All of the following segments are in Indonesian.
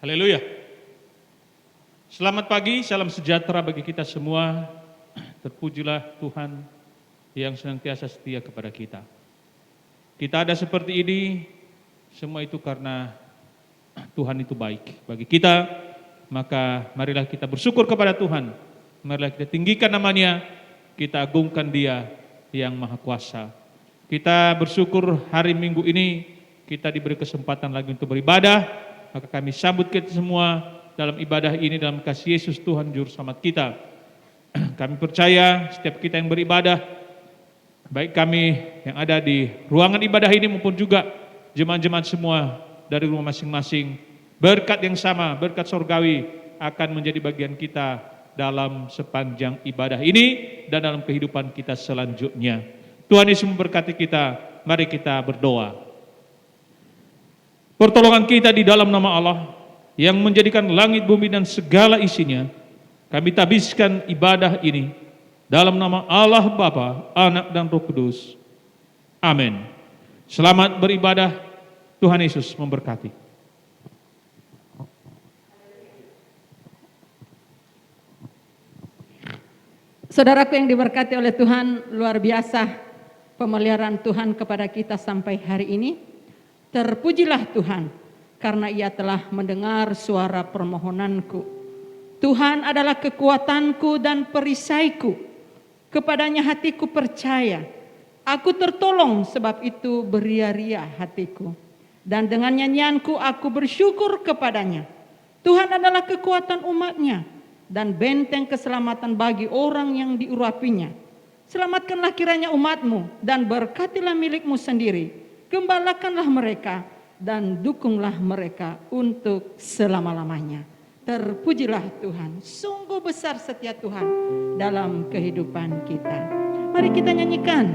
Haleluya. Selamat pagi, salam sejahtera bagi kita semua. Terpujilah Tuhan yang senantiasa setia kepada kita. Kita ada seperti ini, semua itu karena Tuhan itu baik bagi kita. Maka marilah kita bersyukur kepada Tuhan. Marilah kita tinggikan namanya, kita agungkan Dia yang Maha Kuasa. Kita bersyukur hari Minggu ini kita diberi kesempatan lagi untuk beribadah. Maka kami sambut kita semua dalam ibadah ini dalam kasih Yesus Tuhan Juru Selamat kita. Kami percaya setiap kita yang beribadah, baik kami yang ada di ruangan ibadah ini maupun juga jemaat-jemaat semua dari rumah masing-masing, berkat yang sama, berkat sorgawi akan menjadi bagian kita dalam sepanjang ibadah ini dan dalam kehidupan kita selanjutnya. Tuhan Yesus memberkati kita, mari kita berdoa. Pertolongan kita di dalam nama Allah yang menjadikan langit, bumi dan segala isinya. Kami tabiskan ibadah ini dalam nama Allah Bapa, Anak dan Roh Kudus. Amin. Selamat beribadah. Tuhan Yesus memberkati. Saudaraku yang diberkati oleh Tuhan, luar biasa pemeliharaan Tuhan kepada kita sampai hari ini. Terpujilah Tuhan, karena Ia telah mendengar suara permohonanku. Tuhan adalah kekuatanku dan perisaiku, kepadanya hatiku percaya. Aku tertolong, sebab itu beria-ria hatiku. Dan dengan nyanyianku aku bersyukur kepadanya. Tuhan adalah kekuatan umatnya dan benteng keselamatan bagi orang yang diurapinya. Selamatkanlah kiranya umatmu dan berkatilah milikmu sendiri. Gembalakanlah mereka dan dukunglah mereka untuk selama-lamanya. Terpujilah Tuhan, sungguh besar setia Tuhan dalam kehidupan kita. Mari kita nyanyikan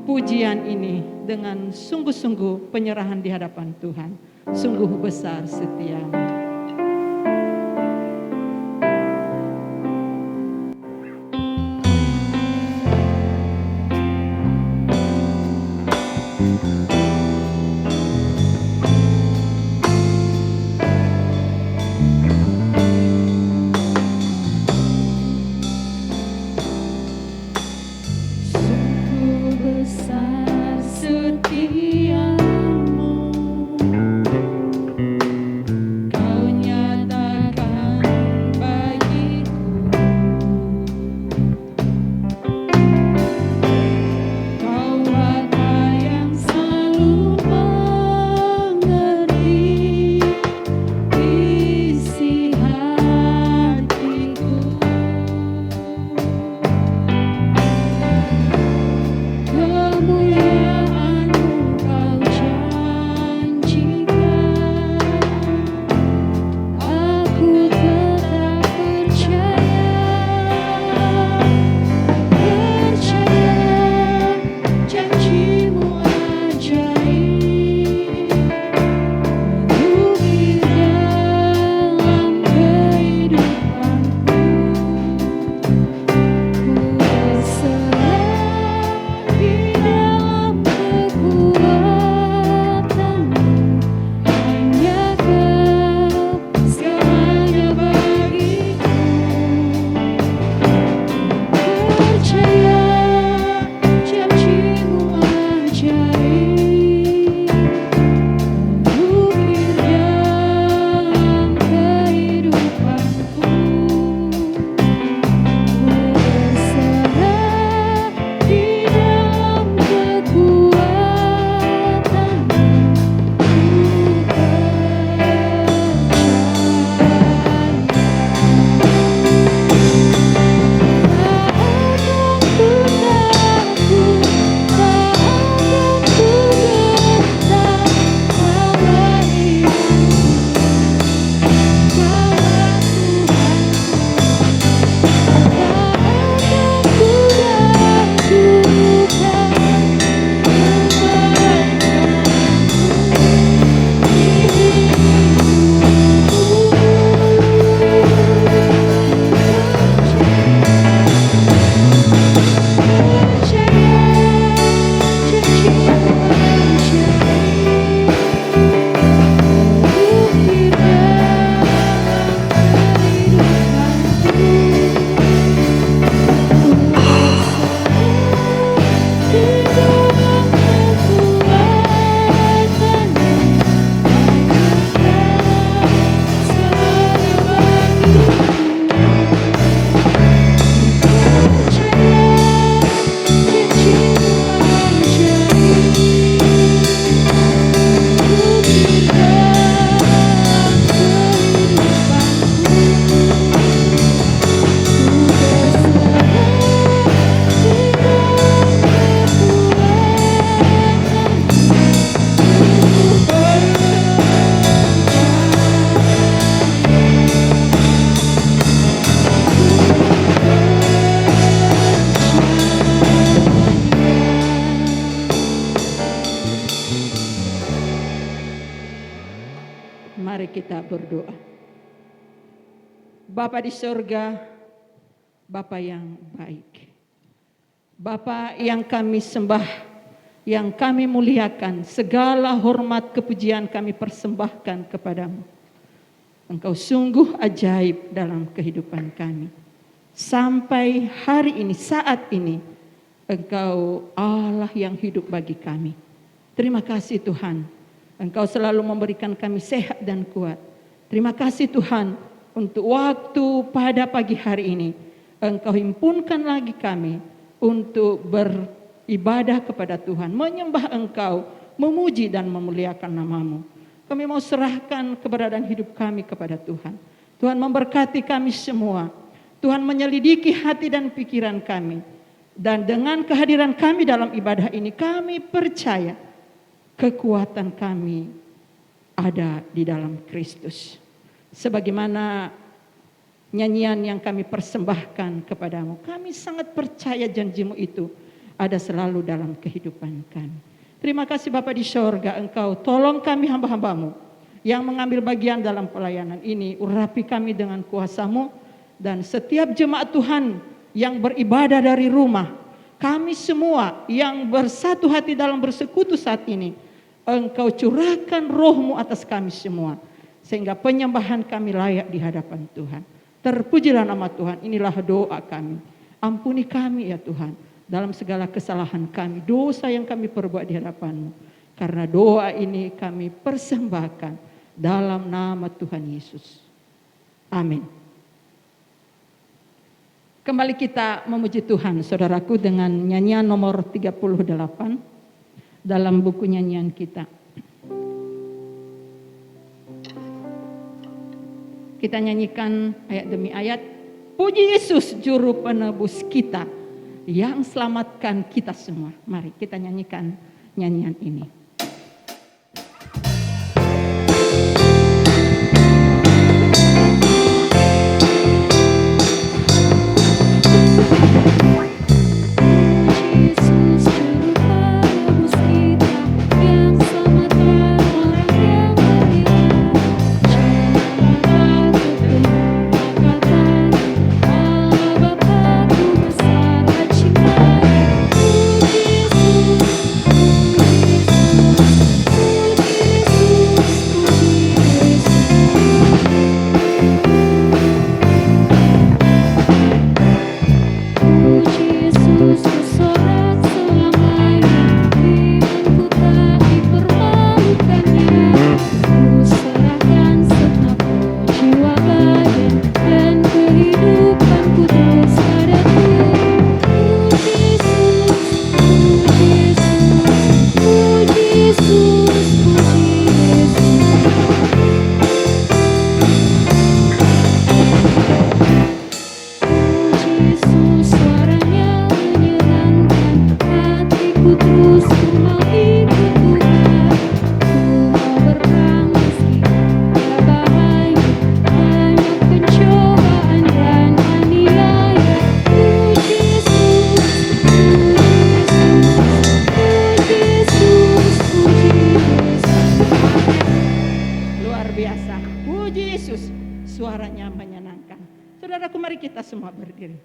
pujian ini dengan sungguh-sungguh penyerahan di hadapan Tuhan. Sungguh besar setiamu. Kau Mari kita berdoa. Bapa di sorga, Bapa yang baik, Bapa yang kami sembah, yang kami muliakan, segala hormat kepujian kami persembahkan kepadamu. Engkau sungguh ajaib dalam kehidupan kami. Sampai hari ini, saat ini, Engkau Allah yang hidup bagi kami. Terima kasih Tuhan, Engkau selalu memberikan kami sehat dan kuat. Terima kasih Tuhan untuk waktu pada pagi hari ini. Engkau himpunkan lagi kami untuk beribadah kepada Tuhan, menyembah Engkau, memuji dan memuliakan nama-Mu. Kami mau serahkan keberadaan hidup kami kepada Tuhan. Tuhan memberkati kami semua. Tuhan menyelidiki hati dan pikiran kami. Dan dengan kehadiran kami dalam ibadah ini, kami percaya kekuatan kami ada di dalam Kristus. Sebagaimana nyanyian yang kami persembahkan kepadamu, kami sangat percaya janjimu itu ada selalu dalam kehidupan kami. Terima kasih Bapa di sorga, Engkau tolong kami hamba-hambamu yang mengambil bagian dalam pelayanan ini. Urapi kami dengan kuasa-Mu, dan setiap jemaat Tuhan yang beribadah dari rumah, kami semua yang bersatu hati dalam bersekutu saat ini, Engkau curahkan roh-Mu atas kami semua, sehingga penyembahan kami layak di hadapan Tuhan. Terpujilah nama Tuhan. Inilah doa kami. Ampuni kami ya Tuhan dalam segala kesalahan kami, dosa yang kami perbuat di hadapan-Mu. Karena doa ini kami persembahkan dalam nama Tuhan Yesus. Amin. Kembali kita memuji Tuhan, saudaraku, dengan nyanyian nomor 38 dalam buku nyanyian kita. Kita nyanyikan ayat demi ayat. Puji Yesus juru penebus kita yang selamatkan kita semua. Mari kita nyanyikan nyanyian ini.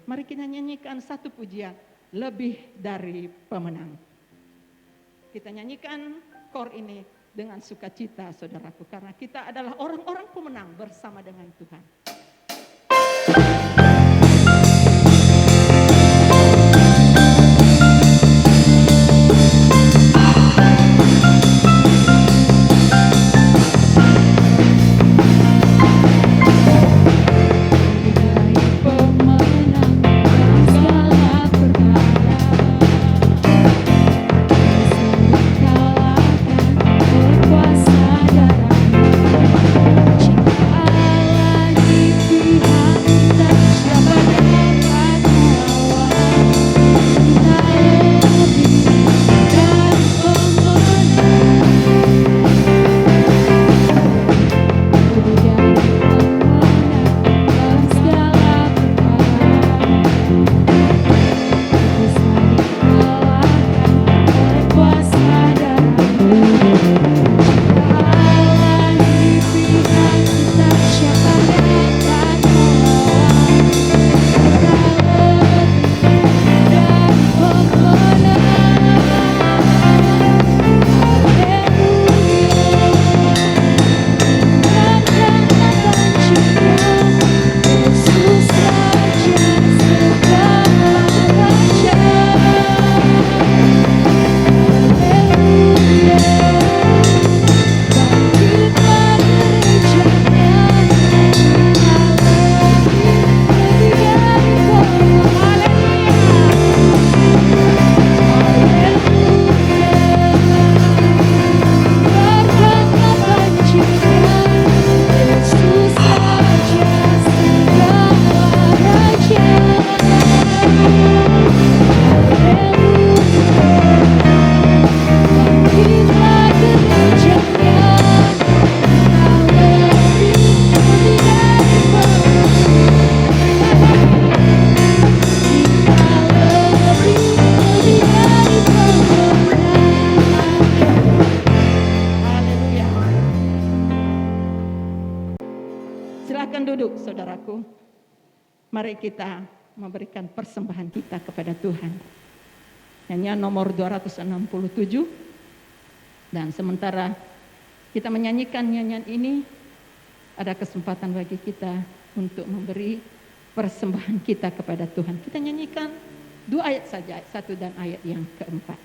Mari kita nyanyikan satu pujian, lebih dari pemenang. Kita nyanyikan kor ini dengan sukacita, saudaraku, karena kita adalah orang-orang pemenang bersama dengan Tuhan. Lagi Mari kita memberikan persembahan kita kepada Tuhan. Nyanyian nomor 267. Dan sementara kita menyanyikan nyanyian ini, ada kesempatan bagi kita untuk memberi persembahan kita kepada Tuhan. Kita nyanyikan 2 ayat saja, ayat 1 dan ayat yang keempat.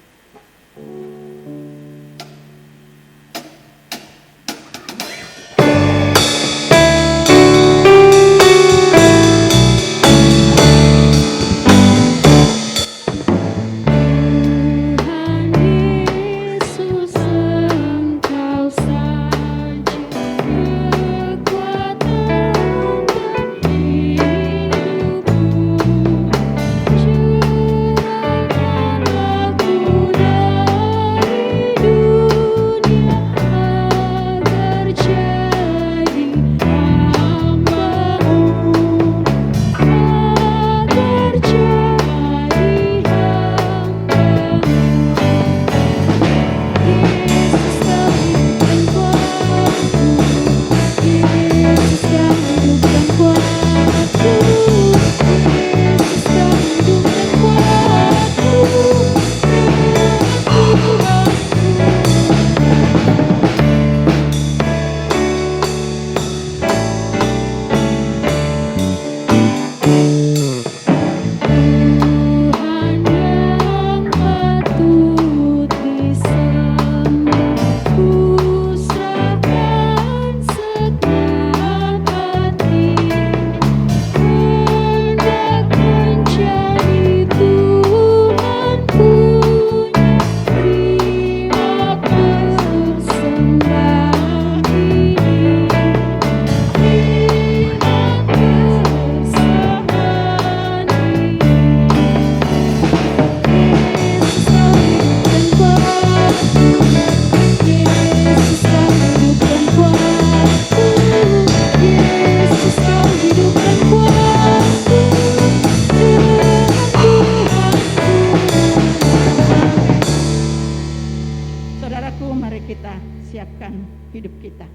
Hidup kita,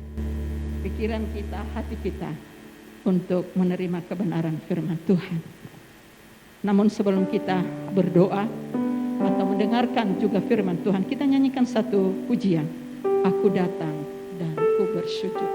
pikiran kita, hati kita untuk menerima kebenaran firman Tuhan. Namun sebelum kita berdoa atau mendengarkan juga firman Tuhan, kita nyanyikan satu pujian. Aku datang dan ku bersujud.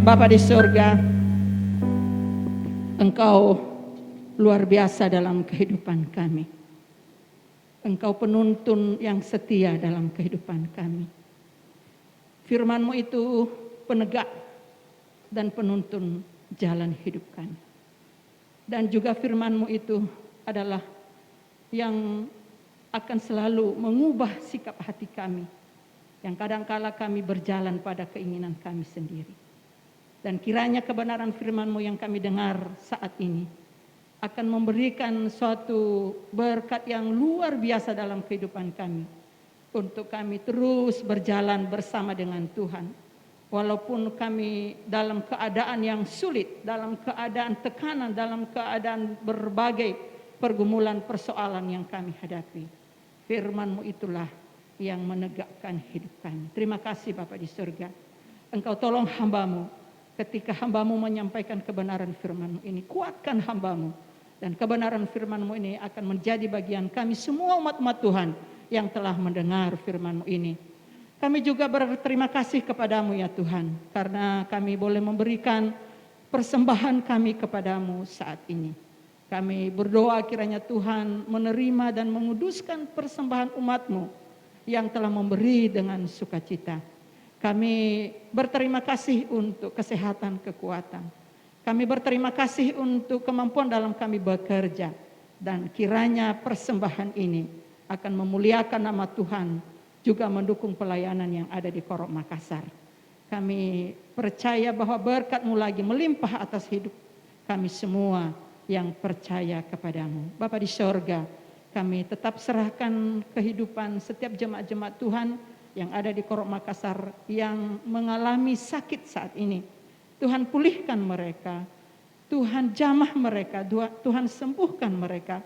Bapa di surga, Engkau luar biasa dalam kehidupan kami. Engkau penuntun yang setia dalam kehidupan kami. Firman-Mu itu penegak dan penuntun jalan hidup kami. Dan juga firman-Mu itu adalah yang akan selalu mengubah sikap hati kami, yang kadangkala kami berjalan pada keinginan kami sendiri. Dan kiranya kebenaran firman-Mu yang kami dengar saat ini akan memberikan suatu berkat yang luar biasa dalam kehidupan kami, untuk kami terus berjalan bersama dengan Tuhan. Walaupun kami dalam keadaan yang sulit, dalam keadaan tekanan, dalam keadaan berbagai pergumulan persoalan yang kami hadapi, firman-Mu itulah yang menegakkan hidup kami. Terima kasih Bapa di surga. Engkau tolong hamba-Mu ketika hamba-Mu menyampaikan kebenaran firman-Mu ini. Kuatkan hamba-Mu, dan kebenaran firman-Mu ini akan menjadi bagian kami semua umat-umat Tuhan yang telah mendengar firman-Mu ini. Kami juga berterima kasih kepadamu ya Tuhan, karena kami boleh memberikan persembahan kami kepadamu saat ini. Kami berdoa kiranya Tuhan menerima dan menguduskan persembahan umat-Mu yang telah memberi dengan sukacita. Kami berterima kasih untuk kesehatan, kekuatan. Kami berterima kasih untuk kemampuan dalam kami bekerja. Dan kiranya persembahan ini akan memuliakan nama Tuhan, juga mendukung pelayanan yang ada di Korok Makassar. Kami percaya bahwa berkat-Mu lagi melimpah atas hidup kami semua yang percaya kepadamu. Bapa di sorga, kami tetap serahkan kehidupan setiap jemaat-jemaat Tuhan yang ada di Korok Makassar yang mengalami sakit saat ini. Tuhan pulihkan mereka, Tuhan jamah mereka, Tuhan sembuhkan mereka.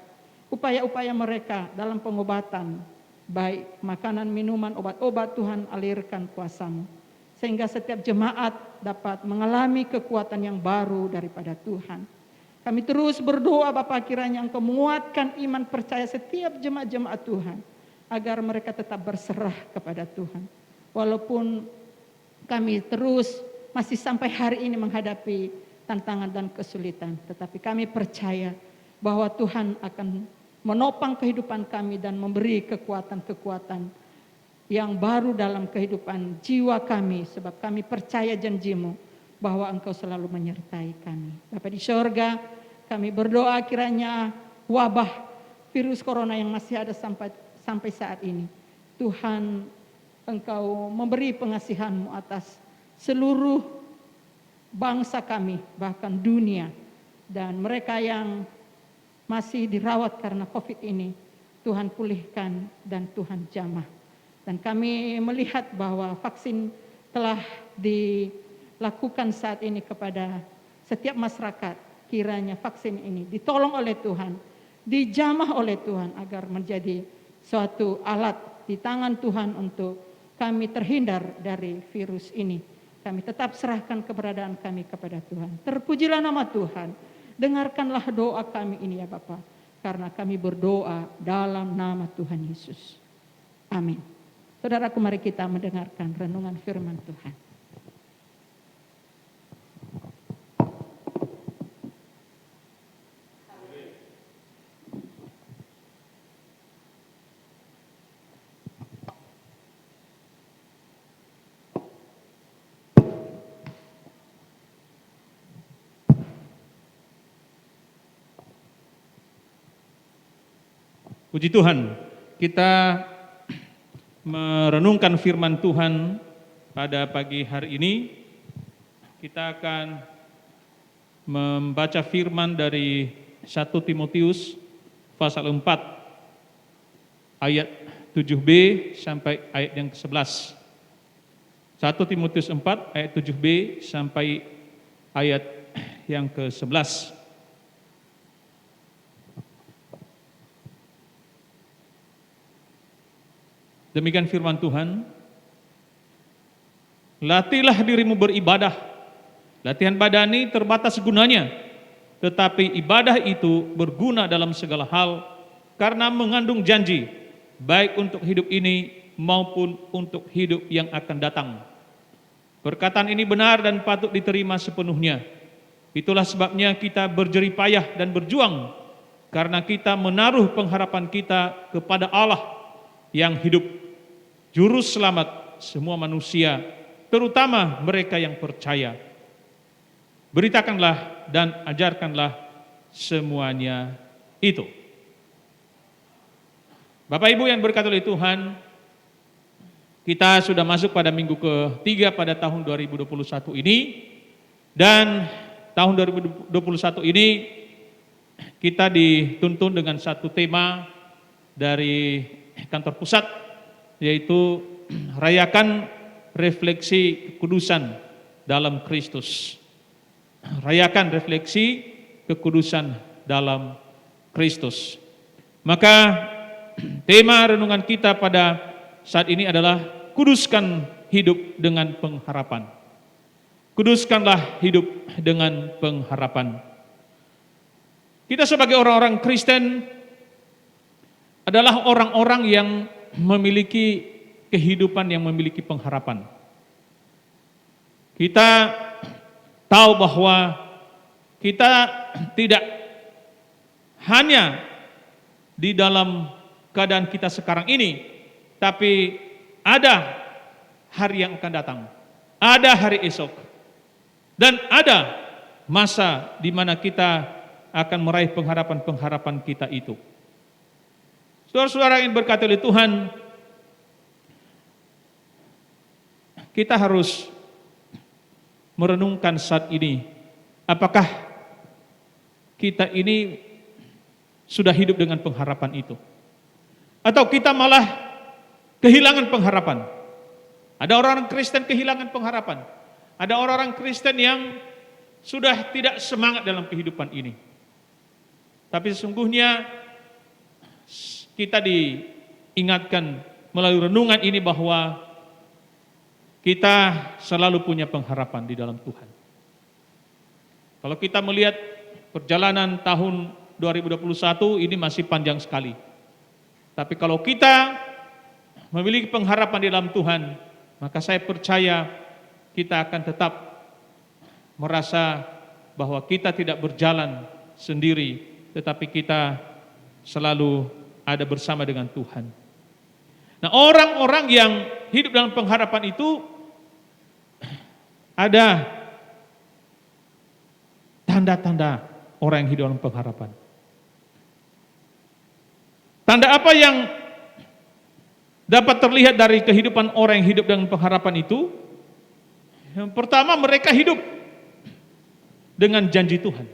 Upaya-upaya mereka dalam pengobatan, baik makanan, minuman, obat-obat, Tuhan alirkan kuasa-Mu, sehingga setiap jemaat dapat mengalami kekuatan yang baru daripada Tuhan. Kami terus berdoa Bapa, kiranya Engkau menguatkan iman percaya setiap jemaat-jemaat Tuhan, agar mereka tetap berserah kepada Tuhan. Walaupun kami terus masih sampai hari ini menghadapi tantangan dan kesulitan, tetapi kami percaya bahwa Tuhan akan menopang kehidupan kami dan memberi kekuatan-kekuatan yang baru dalam kehidupan jiwa kami, sebab kami percaya janji-Mu bahwa Engkau selalu menyertai kami. Bapa di sorga, kami berdoa kiranya wabah virus corona yang masih ada sampai saat ini, Tuhan Engkau memberi pengasihan-Mu atas seluruh bangsa kami, bahkan dunia, dan mereka yang masih dirawat karena COVID ini, Tuhan pulihkan dan Tuhan jamah. Dan kami melihat bahwa vaksin telah dilakukan saat ini kepada setiap masyarakat. Kiranya vaksin ini ditolong oleh Tuhan, dijamah oleh Tuhan, agar menjadi suatu alat di tangan Tuhan untuk kami terhindar dari virus ini. Kami tetap serahkan keberadaan kami kepada Tuhan. Terpujilah nama Tuhan. Dengarkanlah doa kami ini ya Bapa, karena kami berdoa dalam nama Tuhan Yesus. Amin. Saudaraku, mari kita mendengarkan renungan firman Tuhan. Puji Tuhan, kita merenungkan firman Tuhan pada pagi hari ini. Kita akan membaca firman dari 1 Timotius pasal 4 ayat 7b sampai ayat yang ke-11. 1 Timotius 4 ayat 7b sampai ayat yang ke-11. Demikian firman Tuhan. Latihlah dirimu beribadah. Latihan badani terbatas gunanya, tetapi ibadah itu berguna dalam segala hal karena mengandung janji, baik untuk hidup ini maupun untuk hidup yang akan datang. Perkataan ini benar dan patut diterima sepenuhnya. Itulah sebabnya kita berjerih payah dan berjuang, karena kita menaruh pengharapan kita kepada Allah yang hidup, Juru Selamat semua manusia, terutama mereka yang percaya. Beritakanlah dan ajarkanlah semuanya itu. Bapak Ibu yang berkati oleh Tuhan, kita sudah masuk pada minggu ketiga pada tahun 2021 ini, dan tahun 2021 ini kita dituntun dengan satu tema dari kantor pusat, yaitu rayakan refleksi kekudusan dalam Kristus. Rayakan refleksi kekudusan dalam Kristus. Maka tema renungan kita pada saat ini adalah kuduskan hidup dengan pengharapan. Kuduskanlah hidup dengan pengharapan. Kita sebagai orang-orang Kristen adalah orang-orang yang memiliki kehidupan yang memiliki pengharapan. Kita tahu bahwa kita tidak hanya di dalam keadaan kita sekarang ini, tapi ada hari yang akan datang, ada hari esok, dan ada masa di mana kita akan meraih pengharapan-pengharapan kita itu. Saudara-saudara yang berkati oleh Tuhan, kita harus merenungkan saat ini, apakah kita ini sudah hidup dengan pengharapan itu, atau kita malah kehilangan pengharapan. Ada orang-orang Kristen kehilangan pengharapan. Ada orang-orang Kristen yang sudah tidak semangat dalam kehidupan ini. Tapi sesungguhnya kita diingatkan melalui renungan ini bahwa kita selalu punya pengharapan di dalam Tuhan. Kalau kita melihat perjalanan tahun 2021 ini masih panjang sekali. Tapi kalau kita memiliki pengharapan di dalam Tuhan, maka saya percaya kita akan tetap merasa bahwa kita tidak berjalan sendiri, tetapi kita selalu ada bersama dengan Tuhan. Nah, orang-orang yang hidup dalam pengharapan itu ada tanda-tanda orang yang hidup dalam pengharapan. Tanda apa yang dapat terlihat dari kehidupan orang yang hidup dengan pengharapan itu? Yang pertama, mereka hidup dengan janji Tuhan.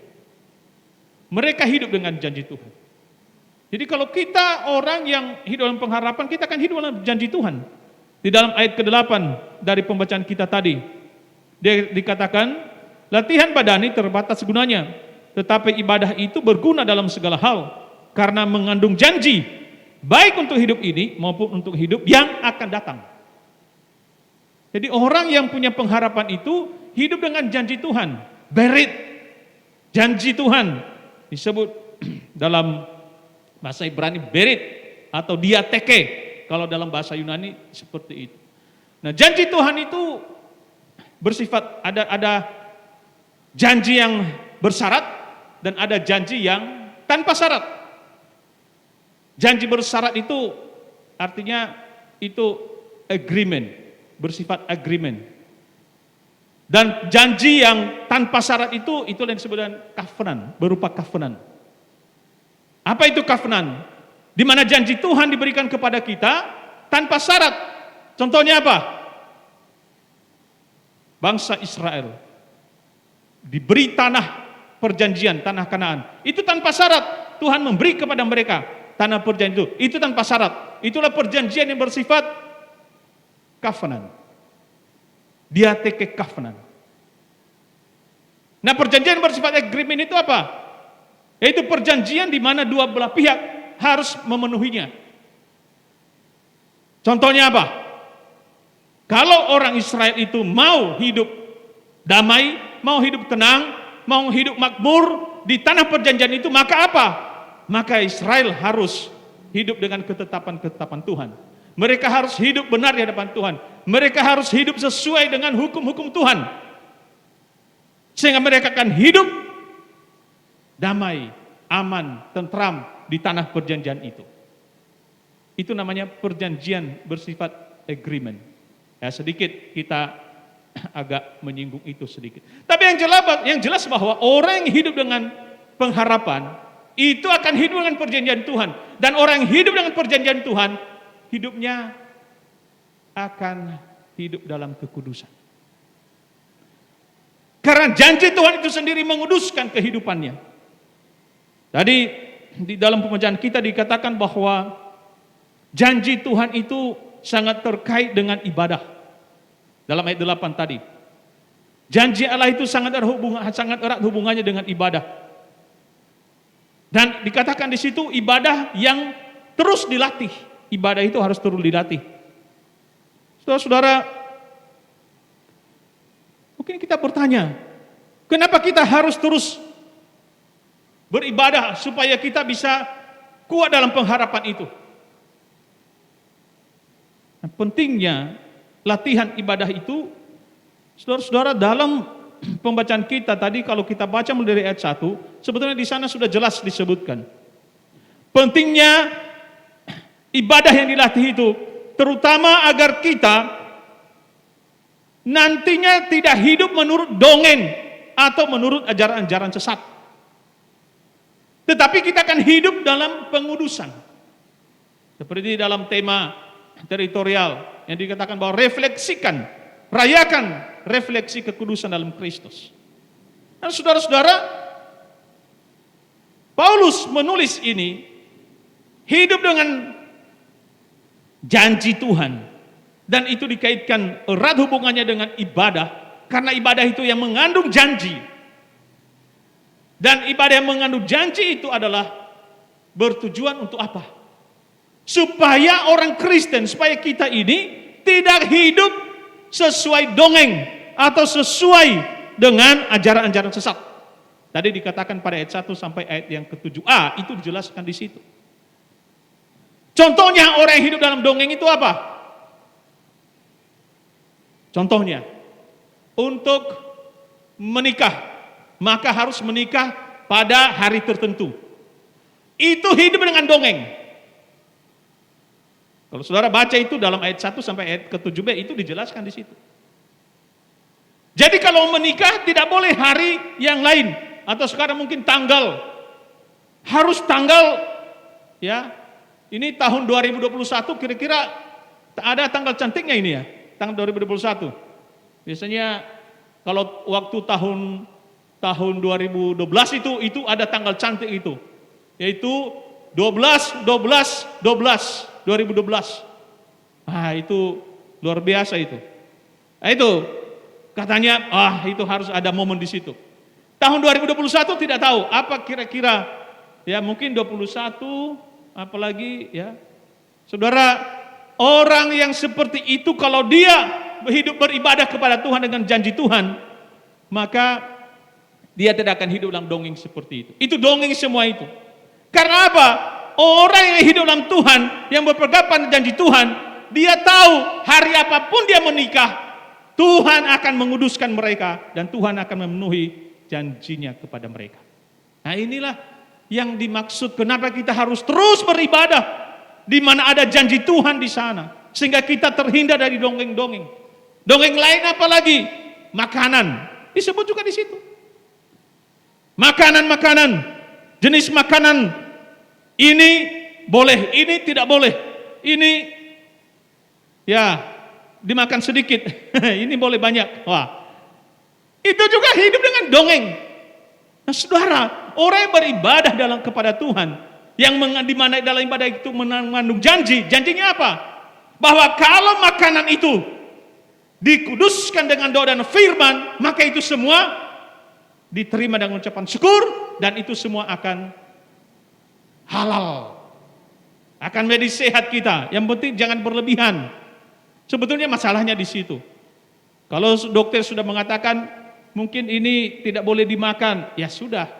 Mereka hidup dengan janji Tuhan. Jadi kalau kita orang yang hidup dalam pengharapan, kita akan hidup dalam janji Tuhan. Di dalam ayat ke-8 dari pembacaan kita tadi, dia dikatakan, latihan badani terbatas gunanya, tetapi ibadah itu berguna dalam segala hal, karena mengandung janji, baik untuk hidup ini maupun untuk hidup yang akan datang. Jadi orang yang punya pengharapan itu hidup dengan janji Tuhan. Berit, janji Tuhan, disebut dalam bahasa Ibrani berit atau diateke, kalau dalam bahasa Yunani seperti itu. Nah, janji Tuhan itu bersifat ada janji yang bersyarat dan ada janji yang tanpa syarat. Janji bersyarat itu artinya itu agreement, bersifat agreement. Dan janji yang tanpa syarat itu yang disebut dengan covenant, berupa covenant. Apa itu covenant? Di mana janji Tuhan diberikan kepada kita tanpa syarat. Contohnya apa? Bangsa Israel diberi tanah perjanjian, tanah Kanaan. Itu tanpa syarat. Tuhan memberi kepada mereka tanah perjanjian itu tanpa syarat. Itulah perjanjian yang bersifat covenant. Diateke covenant. Nah, perjanjian bersifat agreement itu apa? Yaitu perjanjian di mana dua belah pihak harus memenuhinya. Contohnya apa? Kalau orang Israel itu mau hidup damai, mau hidup tenang, mau hidup makmur di tanah perjanjian itu, maka apa? Maka Israel harus hidup dengan ketetapan-ketetapan Tuhan. Mereka harus hidup benar di hadapan Tuhan. Mereka harus hidup sesuai dengan hukum-hukum Tuhan. Sehingga mereka akan hidup damai, aman, tentram di tanah perjanjian itu. Itu namanya perjanjian bersifat agreement. Ya, sedikit kita agak menyinggung itu sedikit. Tapi yang jelas bahwa orang yang hidup dengan pengharapan itu akan hidup dengan perjanjian Tuhan. Dan orang yang hidup dengan perjanjian Tuhan, hidupnya akan hidup dalam kekudusan. Karena janji Tuhan itu sendiri menguduskan kehidupannya. Tadi di dalam pembacaan kita dikatakan bahwa janji Tuhan itu sangat terkait dengan ibadah. Dalam ayat 8 tadi. Janji Allah itu sangat erat hubungannya dengan ibadah. Dan dikatakan di situ ibadah yang terus dilatih. Ibadah itu harus terus dilatih. Saudara-saudara, mungkin kita bertanya, kenapa kita harus terus beribadah supaya kita bisa kuat dalam pengharapan itu? Nah, pentingnya latihan ibadah itu, saudara-saudara, dalam pembacaan kita tadi kalau kita baca mulai dari ayat 1, sebetulnya di sana sudah jelas disebutkan. Pentingnya ibadah yang dilatih itu, terutama agar kita nantinya tidak hidup menurut dongeng atau menurut ajaran-ajaran sesat. Tetapi kita akan hidup dalam pengudusan. Seperti dalam tema teritorial yang dikatakan bahwa refleksikan, rayakan refleksi kekudusan dalam Kristus. Nah, saudara-saudara, Paulus menulis ini hidup dengan janji Tuhan, dan itu dikaitkan erat hubungannya dengan ibadah, karena ibadah itu yang mengandung janji. Dan ibadah yang mengandung janji itu adalah bertujuan untuk apa? Supaya orang Kristen, supaya kita ini tidak hidup sesuai dongeng atau sesuai dengan ajaran-ajaran sesat. Tadi dikatakan pada ayat 1 sampai ayat yang ke-7a, itu dijelaskan di situ. Contohnya orang yang hidup dalam dongeng itu apa? Contohnya, untuk menikah, maka harus menikah pada hari tertentu. Itu hidup dengan dongeng. Kalau saudara baca itu dalam ayat 1 sampai ayat ke-7b, itu dijelaskan di situ. Jadi kalau menikah tidak boleh hari yang lain, atau sekarang mungkin tanggal, harus tanggal, ya, ini tahun 2021, kira-kira ada tanggal cantiknya ini ya, tanggal 2021. Biasanya kalau waktu tahun 2012 itu ada tanggal cantik itu, yaitu 2012. Ah, itu luar biasa itu. Nah, itu katanya, itu harus ada momen di situ. Tahun 2021 tidak tahu apa kira-kira, ya mungkin 21, apalagi ya. Saudara, orang yang seperti itu kalau dia hidup beribadah kepada Tuhan dengan janji Tuhan, maka dia tidak akan hidup dalam dongeng seperti itu. Itu dongeng semua itu. Karena apa? Orang yang hidup dalam Tuhan, yang berpegang pada janji Tuhan, dia tahu hari apapun dia menikah, Tuhan akan menguduskan mereka dan Tuhan akan memenuhi janjinya kepada mereka. Nah, inilah yang dimaksud kenapa kita harus terus beribadah di mana ada janji Tuhan di sana, sehingga kita terhindar dari dongeng-dongeng. Dongeng lain apalagi? Makanan. Disebut juga di situ. Makanan-makanan, jenis makanan ini boleh, ini tidak boleh. Ini ya dimakan sedikit, ini boleh banyak. Wah, itu juga hidup dengan dongeng. Nah, saudara, orang yang beribadah kepada Tuhan, yang di mana dalam ibadah itu mengandung janji. Janjinya apa? Bahwa kalau makanan itu dikuduskan dengan doa dan firman, maka itu semua diterima dengan ucapan syukur, dan itu semua akan halal, akan menjadi sehat kita. Yang penting jangan berlebihan. Sebetulnya masalahnya di situ. Kalau dokter sudah mengatakan mungkin ini tidak boleh dimakan, ya sudah,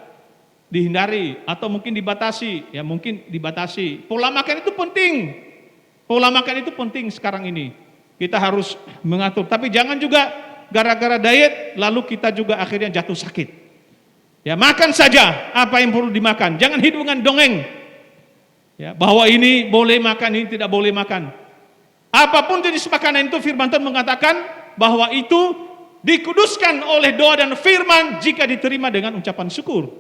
dihindari atau mungkin dibatasi, ya mungkin dibatasi. Pola makan itu penting. Pola makan itu penting sekarang ini. Kita harus mengatur. Tapi jangan juga gara-gara diet lalu kita juga akhirnya jatuh sakit. Ya, makan saja apa yang perlu dimakan. Jangan hidup dengan dongeng. Ya, bahwa ini boleh makan, ini tidak boleh makan. Apapun jenis makanan itu firman Tuhan mengatakan bahwa itu dikuduskan oleh doa dan firman jika diterima dengan ucapan syukur.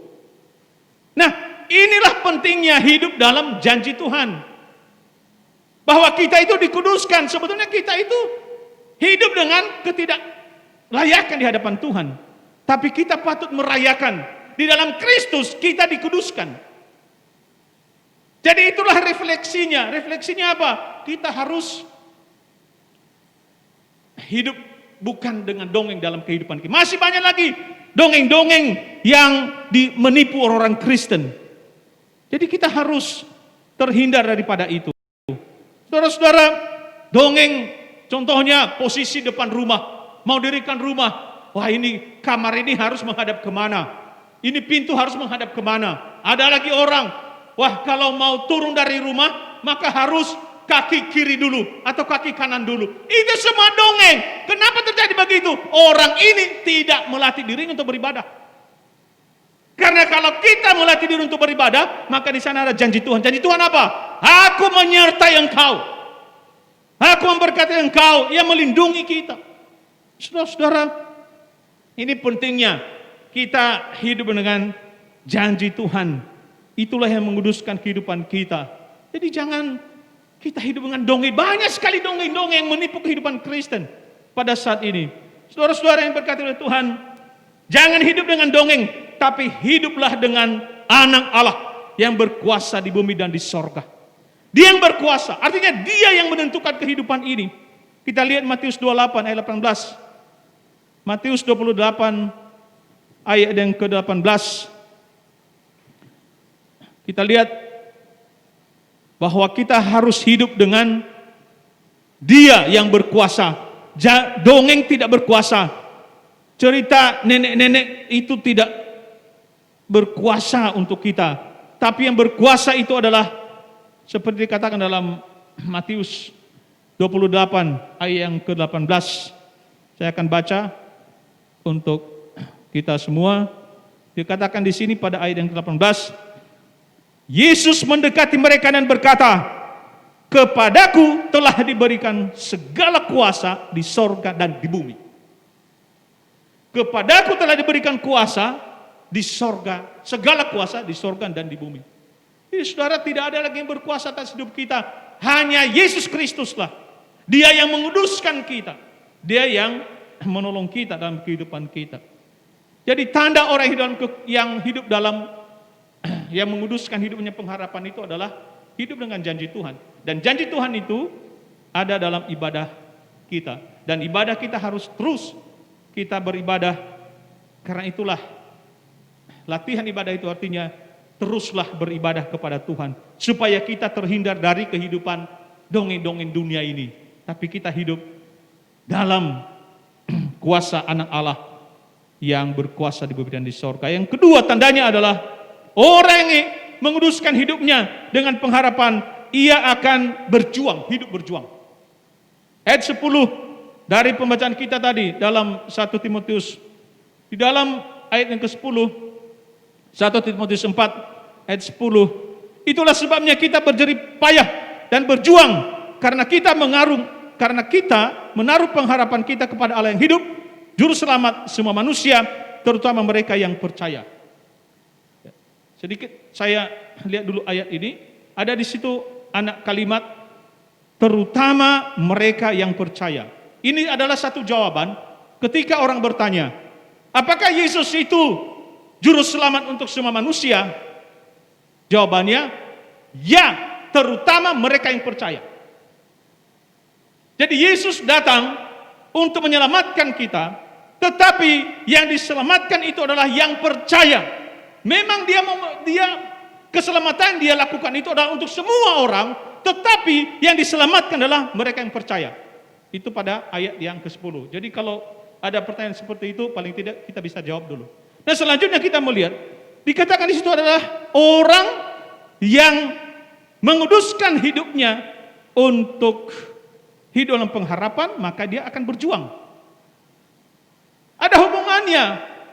Nah, inilah pentingnya hidup dalam janji Tuhan. Bahwa kita itu dikuduskan, sebetulnya kita itu hidup dengan ketidaklayakan di hadapan Tuhan. Tapi kita patut merayakan, di dalam Kristus kita dikuduskan. Jadi itulah refleksinya. Refleksinya apa? Kita harus hidup bukan dengan dongeng dalam kehidupan kita. Masih banyak lagi dongeng-dongeng yang menipu orang-orang Kristen. Jadi kita harus terhindar daripada itu. Saudara-saudara, dongeng contohnya posisi depan rumah, mau dirikan rumah. Wah, ini kamar ini harus menghadap kemana? Ini pintu harus menghadap kemana? Ada lagi orang, wah kalau mau turun dari rumah maka harus kaki kiri dulu atau kaki kanan dulu. Itu semua dongeng. Kenapa terjadi begitu? Orang ini tidak melatih dirinya untuk beribadah. Karena kalau kita melatih diri untuk beribadah, maka di sana ada janji Tuhan. Janji Tuhan apa? Aku menyertai engkau. Aku memberkati engkau. Ia melindungi kita. Saudara-saudara, ini pentingnya kita hidup dengan janji Tuhan. Itulah yang menguduskan kehidupan kita. Jadi jangan kita hidup dengan dongeng. Banyak sekali dongeng-dongeng yang menipu kehidupan Kristen pada saat ini. Saudara-saudara yang berkati oleh Tuhan, jangan hidup dengan dongeng, tapi hiduplah dengan anak Allah yang berkuasa di bumi dan di sorga. Dia yang berkuasa, artinya dia yang menentukan kehidupan ini. Kita lihat Matius 28 ayat 18. Matius 28 ayat yang ke-18. Kita lihat bahwa kita harus hidup dengan dia yang berkuasa. Dongeng tidak berkuasa. Cerita nenek-nenek itu tidak berkuasa untuk kita. Tapi yang berkuasa itu adalah seperti dikatakan dalam Matius 28 ayat yang ke-18. Saya akan baca untuk kita semua. Dikatakan di sini pada ayat yang ke-18. Yesus mendekati mereka dan berkata, "Kepadaku telah diberikan segala kuasa di sorga dan di bumi." Kepadaku telah diberikan kuasa di sorga, segala kuasa di sorga dan di bumi. Jadi saudara, tidak ada lagi yang berkuasa atas hidup kita. Hanya Yesus Kristuslah. Dia yang menguduskan kita. Dia yang menolong kita dalam kehidupan kita. Jadi tanda orang yang hidup dalam, yang menguduskan hidupnya pengharapan itu adalah hidup dengan janji Tuhan. Dan janji Tuhan itu ada dalam ibadah kita. Dan ibadah kita harus terus kita beribadah. Karena itulah latihan ibadah itu artinya teruslah beribadah kepada Tuhan. Supaya kita terhindar dari kehidupan dongeng-dongeng dunia ini. Tapi kita hidup dalam kuasa anak Allah yang berkuasa di bumi dan di sorga. Yang kedua tandanya adalah orang yang menguduskan hidupnya dengan pengharapan ia akan berjuang, hidup berjuang. Ayat 10 dari pembacaan kita tadi dalam 1 Timotius. Di dalam ayat yang ke-10, 1 Timotius 4 ayat 10. Itulah sebabnya kita berjerih payah dan berjuang karena kita menaruh pengharapan kita kepada Allah yang hidup, juru selamat semua manusia, terutama mereka yang percaya. Sedikit saya lihat dulu ayat ini. Ada di situ anak kalimat terutama mereka yang percaya. Ini adalah satu jawaban ketika orang bertanya, apakah Yesus itu juru selamat untuk semua manusia? Jawabannya, ya, terutama mereka yang percaya. Jadi Yesus datang untuk menyelamatkan kita, tetapi yang diselamatkan itu adalah yang percaya. Memang dia keselamatan dia lakukan itu adalah untuk semua orang, tetapi yang diselamatkan adalah mereka yang percaya. Itu pada ayat yang ke-10. Jadi kalau ada pertanyaan seperti itu, paling tidak kita bisa jawab dulu. Dan selanjutnya kita melihat, dikatakan di situ adalah orang yang menguduskan hidupnya untuk hidup dalam pengharapan, maka dia akan berjuang. Ada hubungannya.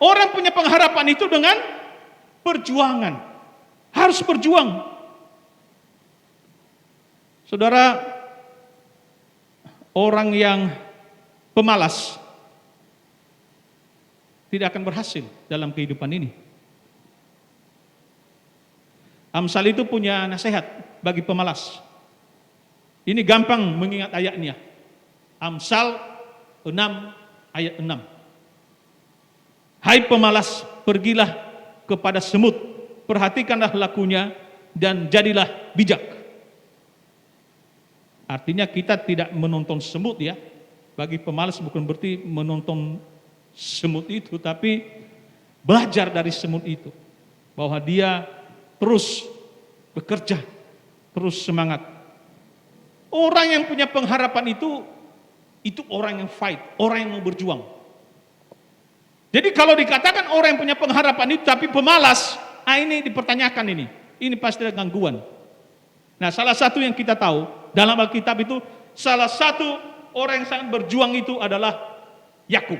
Orang punya pengharapan itu dengan perjuangan. Harus berjuang. Saudara, orang yang pemalas tidak akan berhasil dalam kehidupan ini. Amsal itu punya nasihat bagi pemalas. Ini gampang mengingat ayatnya. Amsal 6 ayat 6. Hai pemalas, pergilah kepada semut, perhatikanlah lakunya dan jadilah bijak. Artinya kita tidak menonton semut ya. Bagi pemalas bukan berarti menonton semut itu, tapi belajar dari semut itu. Bahwa dia terus bekerja, terus semangat. Orang yang punya pengharapan itu orang yang fight, orang yang mau berjuang. Jadi kalau dikatakan orang yang punya pengharapan itu tapi pemalas, ini dipertanyakan ini. Ini pasti ada gangguan. Nah, salah satu yang kita tahu dalam Alkitab itu, salah satu orang yang sangat berjuang itu adalah Yakub.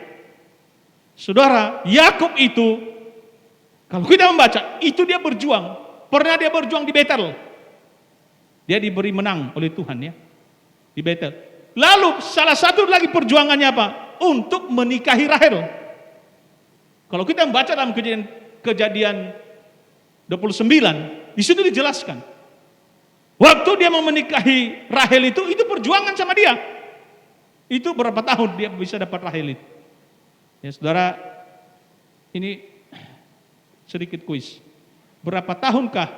Saudara, Yakub itu kalau kita membaca, itu dia berjuang. Pernah dia berjuang di Betel. Dia diberi menang oleh Tuhan ya, di Betel. Lalu salah satu lagi perjuangannya apa? Untuk menikahi Rahel. Kalau kita membaca dalam kejadian 29, di situ dijelaskan. Waktu dia mau menikahi Rahel itu perjuangan sama dia. Itu berapa tahun dia bisa dapat Rahel itu? Ya saudara, ini sedikit kuis. Berapa tahunkah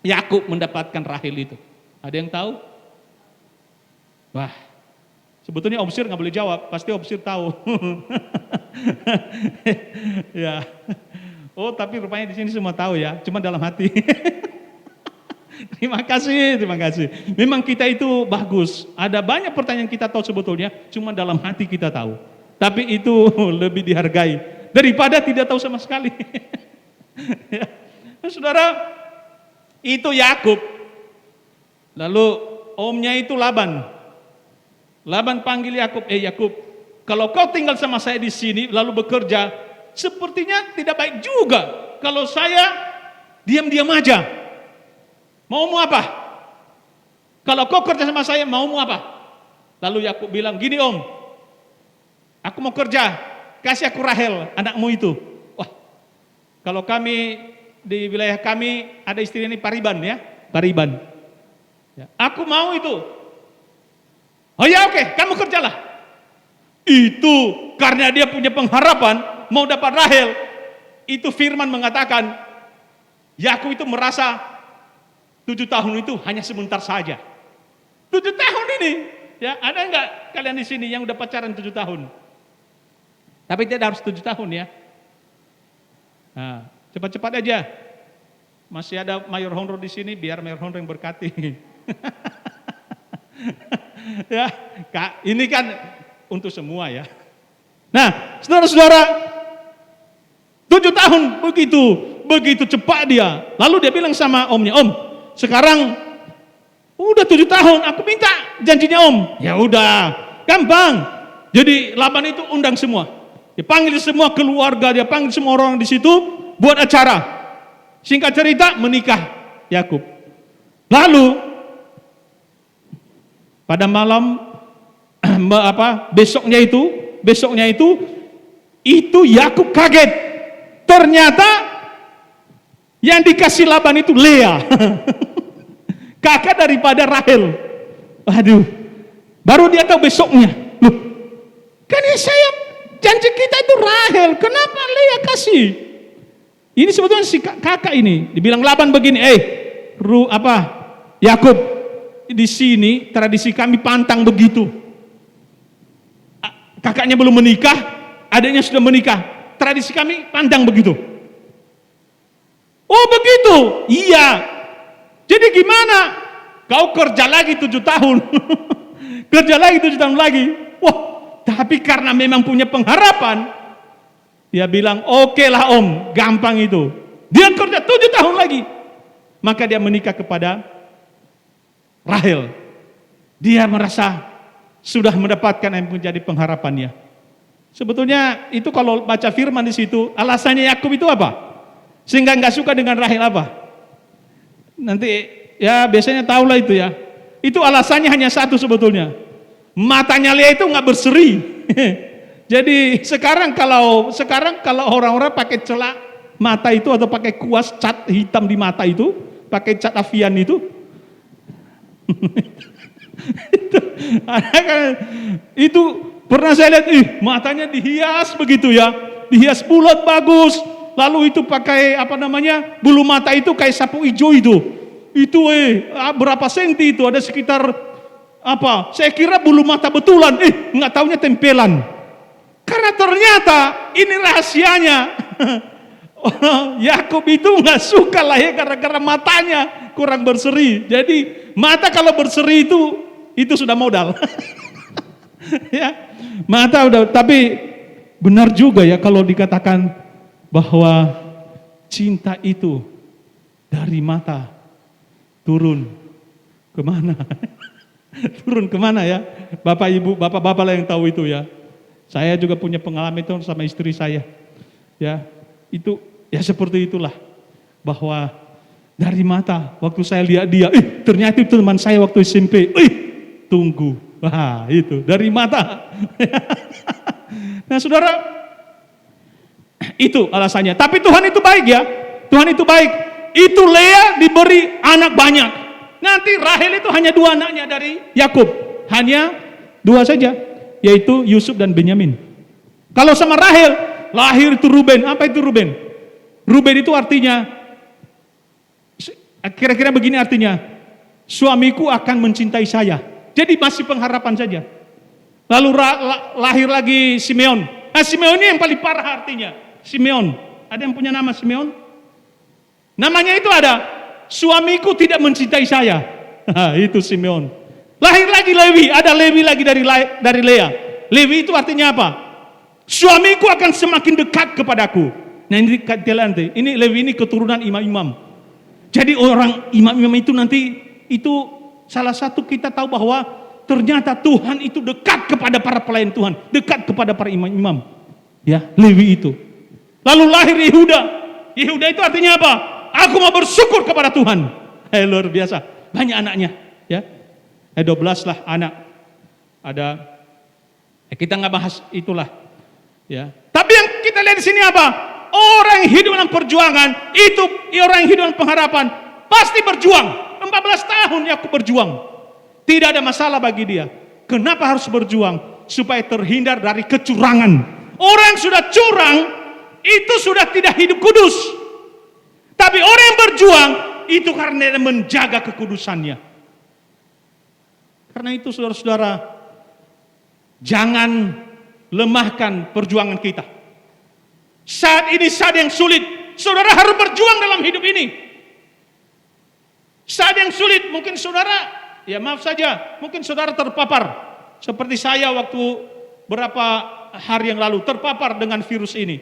Yakub mendapatkan Rahel itu? Ada yang tahu? Wah, sebetulnya Om Sir nggak boleh jawab, pasti Om Sir tahu. Ya. Oh, tapi rupanya di sini semua tahu ya, cuma dalam hati. Terima kasih. Memang kita itu bagus. Ada banyak pertanyaan kita tahu sebetulnya, cuma dalam hati kita tahu. Tapi itu lebih dihargai daripada tidak tahu sama sekali. Ya. Saudara, itu Yakub. Lalu omnya itu Laban. Laban panggil Yakub, Yakub, kalau kau tinggal sama saya di sini lalu bekerja, sepertinya tidak baik juga kalau saya diam-diam aja. Maumu apa? Kalau kau kerja sama saya, maumu apa? Lalu Yakub bilang, gini Om, aku mau kerja, kasih aku Rahel, anakmu itu. Wah, kalau kami di wilayah kami ada istilah ini pariban ya, pariban. Ya, aku mau itu. Oh ya oke, kamu kerjalah. Itu karena dia punya pengharapan mau dapat Rahel. Itu firman mengatakan, Yakub itu merasa 7 tahun itu hanya sebentar saja. 7 tahun ini, ya ada enggak kalian di sini yang udah pacaran 7 tahun? Tapi tidak harus 7 tahun ya. Nah, cepat-cepat aja. Masih ada mayor honor di sini, biar mayor honor yang berkati. Ya, Kak, ini kan untuk semua ya. Nah, saudara-saudara, 7 tahun begitu cepat dia. Lalu dia bilang sama omnya, Om, sekarang udah 7 tahun, aku minta janjinya Om. Ya udah, gampang. Jadi Laban itu undang semua. Dia panggil semua keluarga, dia panggil semua orang di situ buat acara. Singkat cerita, menikah Yakub. Lalu pada malam besoknya itu Yakub kaget. Ternyata yang dikasih Laban itu Lea. Kakak daripada Rahel. Aduh. Baru dia tahu besoknya. Loh, kan saya janji kita itu Rahel, kenapa Lea kasih? Ini sebetulnya si kakak ini dibilang Laban begini, Yakub, di sini tradisi kami pantang begitu. Kakaknya belum menikah, adiknya sudah menikah. Tradisi kami pantang begitu. Oh begitu? Iya. Jadi gimana? Kau kerja lagi 7 tahun. Kerja lagi 7 tahun lagi. Wah, tapi karena memang punya pengharapan, dia bilang, oke lah Om, gampang itu. Dia kerja 7 tahun lagi. maka dia menikah kepada Rahel. Dia merasa sudah mendapatkan yang menjadi pengharapannya. Sebetulnya itu kalau baca firman di situ, alasannya Yakub itu apa? Sehingga nggak suka dengan Rahel apa? Nanti ya biasanya tahulah itu ya. Itu alasannya hanya satu sebetulnya. Matanya Lea itu nggak berseri. Jadi sekarang kalau orang-orang pakai celak mata itu atau pakai kuas cat hitam di mata itu, pakai cat avian itu, itu pernah saya lihat, matanya dihias begitu ya, dihias bulat bagus, lalu itu pakai bulu mata itu kayak sapu hijau itu berapa senti itu, ada sekitar saya kira bulu mata betulan, nggak taunya tempelan, karena ternyata ini rahasianya. Yakub itu nggak suka lah ya gara-gara matanya kurang berseri. Jadi mata kalau berseri itu sudah modal. Ya, mata udah. Tapi benar juga ya kalau dikatakan bahwa cinta itu dari mata turun kemana? Turun kemana ya? Bapak ibu, bapak-bapak lah yang tahu itu ya. Saya juga punya pengalaman itu sama istri saya. Ya, itu ya seperti itulah, bahwa dari mata, waktu saya lihat dia, ternyata itu teman saya waktu SMP, tunggu, wah itu dari mata. Nah saudara, itu alasannya. Tapi Tuhan itu baik ya, Tuhan itu baik. Itu Lea diberi anak banyak. Nanti Rahel itu hanya 2 anaknya dari Yakub, hanya 2 saja, yaitu Yusuf dan Benyamin. Kalau sama Rahel, lahir itu Ruben. Apa itu Ruben? Ruben itu artinya, kira-kira begini artinya, suamiku akan mencintai saya. Jadi masih pengharapan saja. Lalu lahir lagi Simeon. Nah Simeon ini yang paling parah artinya. Simeon. Ada yang punya nama Simeon? Namanya itu ada, suamiku tidak mencintai saya. Itu Simeon. Lahir lagi Lewi. Ada Lewi lagi dari Lea. Lewi itu artinya apa? Suamiku akan semakin dekat kepadaku. Nah ini Lewi ini keturunan imam-imam. Jadi orang imam-imam itu nanti itu salah satu kita tahu bahwa ternyata Tuhan itu dekat kepada para pelayan Tuhan, dekat kepada para imam-imam. Ya, Lewi itu. Lalu lahir Yehuda. Yehuda itu artinya apa? Aku mau bersyukur kepada Tuhan. Luar biasa, banyak anaknya. Ya, 12 lah anak. Ada. Kita nggak bahas itulah. Ya. Tapi yang kita lihat di sini apa? Orang yang hidup dalam perjuangan, itu orang yang hidup dalam pengharapan, pasti berjuang. 14 tahun Yakub berjuang. Tidak ada masalah bagi dia. Kenapa harus berjuang? Supaya terhindar dari kecurangan. Orang yang sudah curang, itu sudah tidak hidup kudus. Tapi orang yang berjuang, itu karena dia menjaga kekudusannya. Karena itu saudara-saudara, jangan lemahkan perjuangan kita. Saat ini saat yang sulit, saudara harus berjuang dalam hidup ini. Saat yang sulit, mungkin saudara, ya maaf saja, mungkin saudara terpapar. Seperti saya waktu berapa hari yang lalu, terpapar dengan virus ini.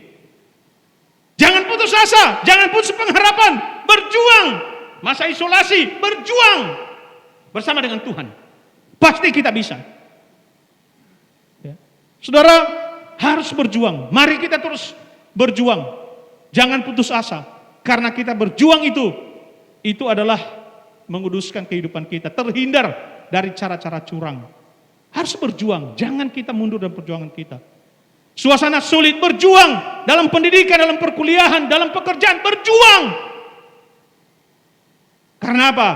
Jangan putus asa, jangan putus pengharapan, berjuang. Masa isolasi, berjuang bersama dengan Tuhan. Pasti kita bisa. Ya. Saudara harus berjuang, mari kita terus berjuang, jangan putus asa, karena kita berjuang itu adalah menguduskan kehidupan kita, terhindar dari cara-cara curang. Harus berjuang, jangan kita mundur dalam perjuangan kita. Suasana sulit, berjuang dalam pendidikan, dalam perkuliahan, dalam pekerjaan, berjuang. Karena apa?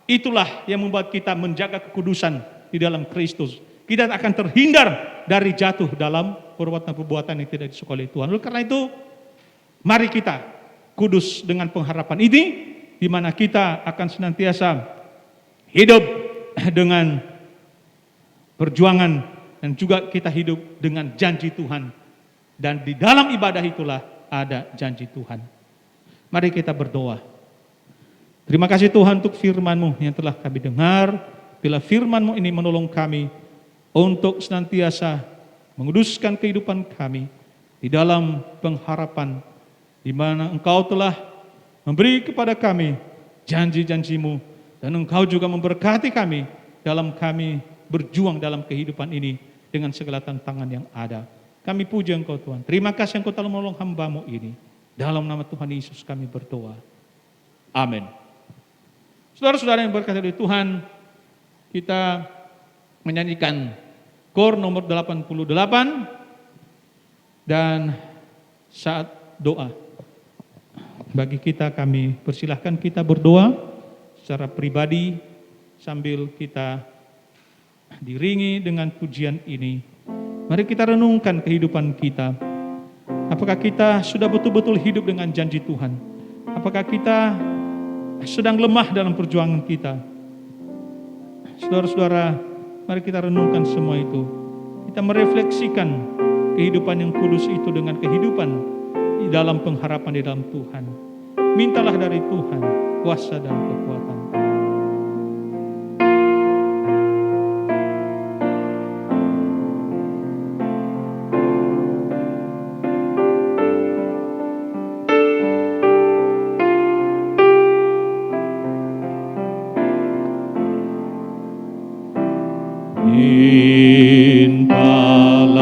Itulah yang membuat kita menjaga kekudusan di dalam Kristus. Kita akan terhindar dari jatuh dalam perbuatan-perbuatan yang tidak disukai oleh Tuhan. Oleh karena itu, mari kita kudus dengan pengharapan ini, di mana kita akan senantiasa hidup dengan perjuangan dan juga kita hidup dengan janji Tuhan. Dan di dalam ibadah itulah ada janji Tuhan. Mari kita berdoa. Terima kasih Tuhan untuk firman-Mu yang telah kami dengar. Bila firman-Mu ini menolong kami untuk senantiasa menguduskan kehidupan kami di dalam pengharapan, di mana Engkau telah memberi kepada kami janji-janji-Mu, dan Engkau juga memberkati kami dalam kami berjuang dalam kehidupan ini dengan segala tantangan yang ada. Kami puji Engkau Tuhan. Terima kasih Engkau telah menolong hamba-Mu ini. Dalam nama Tuhan Yesus kami berdoa. Amin. Saudara-saudara yang berkati oleh Tuhan, kita menyanyikan kor nomor 88 dan saat doa. Bagi kita, kami persilahkan kita berdoa secara pribadi sambil kita diringi dengan pujian ini. Mari kita renungkan kehidupan kita. Apakah kita sudah betul-betul hidup dengan janji Tuhan? Apakah kita sedang lemah dalam perjuangan kita? Saudara-saudara, mari kita renungkan semua itu. Kita merefleksikan kehidupan yang kudus itu dengan kehidupan di dalam pengharapan di dalam Tuhan. Mintalah dari Tuhan kuasa dan kekuatan. Mintalah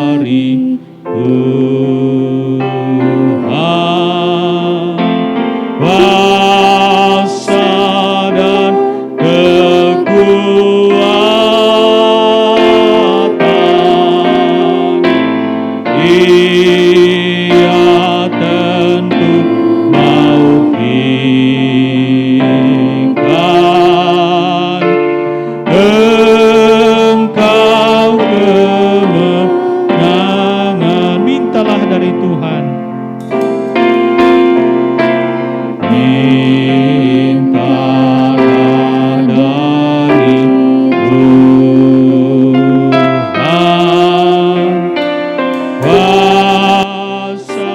dari Tuhan kuasa dan kekuatan. Ia tentu mau berikan Engkau kemenangan. Mintalah dari Tuhan. Mintalah dari Tuhan kuasa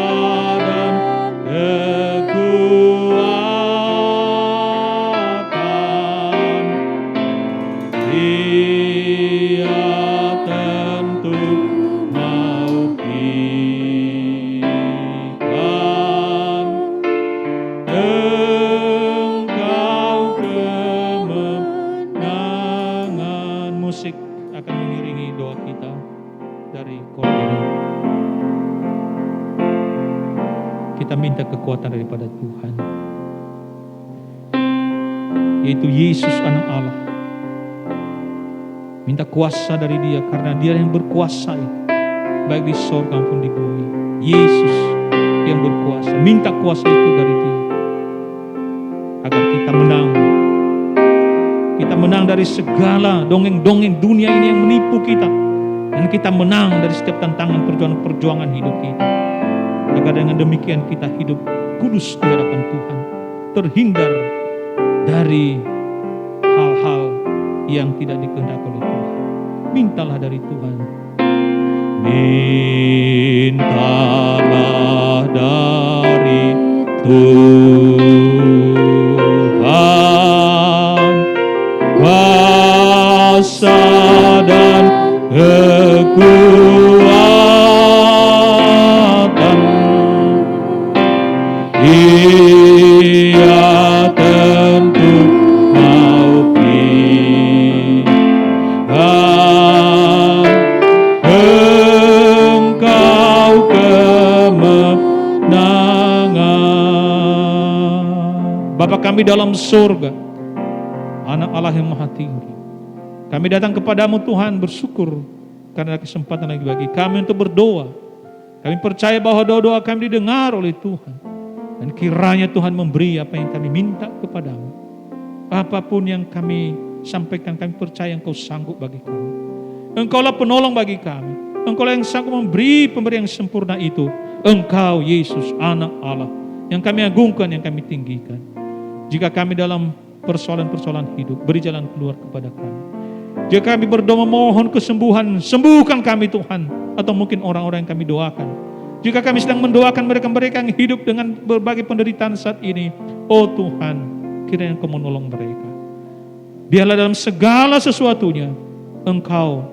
dan kekuatan. Dia tentu mau berikan Engkau kemenangan. Musik akan mengiringi doa kita dari kor ini. Kita minta kekuatan daripada Tuhan, yaitu Yesus Anak Allah. Minta kuasa dari Dia, karena Dia yang berkuasa itu, baik di sorga maupun di bumi. Yesus yang berkuasa. Minta kuasa itu dari Dia, agar kita menang. Kita menang dari segala dongeng-dongeng dunia ini yang menipu kita, dan kita menang dari setiap tantangan perjuangan hidup kita. Agar dengan demikian kita hidup kudus di hadapan Tuhan, terhindar dari hal-hal yang tidak dikehendaki oleh Tuhan. Mintalah dari Tuhan. Mintalah dari Tuhan kuasa dan kekuatan. Ia tentu mau berikan Engkau kemenangan. Bapa kami dalam surga, Anak Allah yang Maha Tinggi, kami datang kepadamu Tuhan bersyukur karena kesempatan lagi bagi kami untuk berdoa. Kami percaya bahwa doa-doa kami didengar oleh Tuhan, dan kiranya Tuhan memberi apa yang kami minta kepadamu. Apapun yang kami sampaikan, kami percaya Engkau sanggup bagi kami. Engkaulah penolong bagi kami. Engkaulah yang sanggup memberi pemberian yang sempurna itu. Engkau Yesus Anak Allah yang kami agungkan, yang kami tinggikan. Jika kami dalam persoalan-persoalan hidup, beri jalan keluar kepada kami. Jika kami berdoa mohon kesembuhan, sembuhkan kami Tuhan. Atau mungkin orang-orang yang kami doakan. Jika kami sedang mendoakan mereka-mereka yang hidup dengan berbagai penderitaan saat ini, oh Tuhan, kiranya Engkau menolong mereka. Biarlah dalam segala sesuatunya Engkau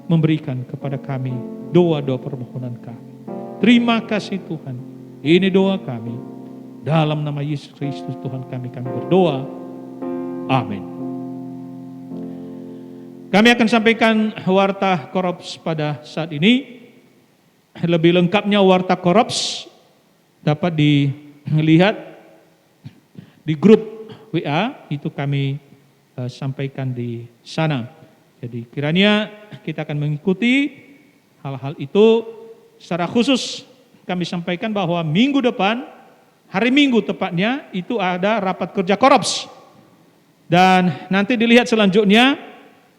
memberikan kepada kami doa-doa permohonan kami. Terima kasih Tuhan. Ini doa kami Dalam nama Yesus Kristus Tuhan kami berdoa. Amin. Kami akan sampaikan warta Korops pada saat ini. Lebih lengkapnya warta Korops dapat dilihat di grup WA, itu kami sampaikan di sana. Jadi kiranya kita akan mengikuti hal-hal itu. Secara khusus kami sampaikan bahwa minggu depan, hari Minggu tepatnya, itu ada rapat kerja Korops. Dan nanti dilihat selanjutnya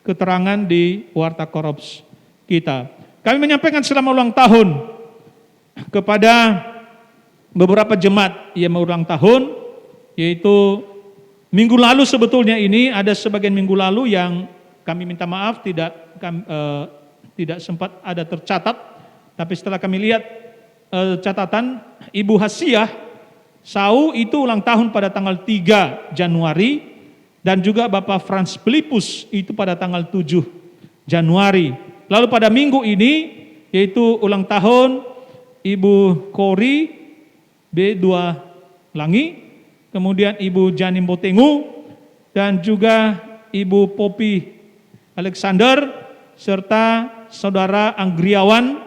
keterangan di warta Korops kita. Kami menyampaikan selamat ulang tahun kepada beberapa jemaat yang ulang tahun, yaitu minggu lalu sebetulnya ini ada sebagian minggu lalu yang kami minta maaf tidak sempat ada tercatat, tapi setelah kami lihat catatan Ibu Hasiah Sau itu ulang tahun pada tanggal 3 Januari, dan juga Bapak Franz Filipus itu pada tanggal 7 Januari. Lalu pada minggu ini yaitu ulang tahun Ibu Kori B2 Langi, kemudian Ibu Janim Botengu, dan juga Ibu Popi Alexander, serta Saudara Anggriawan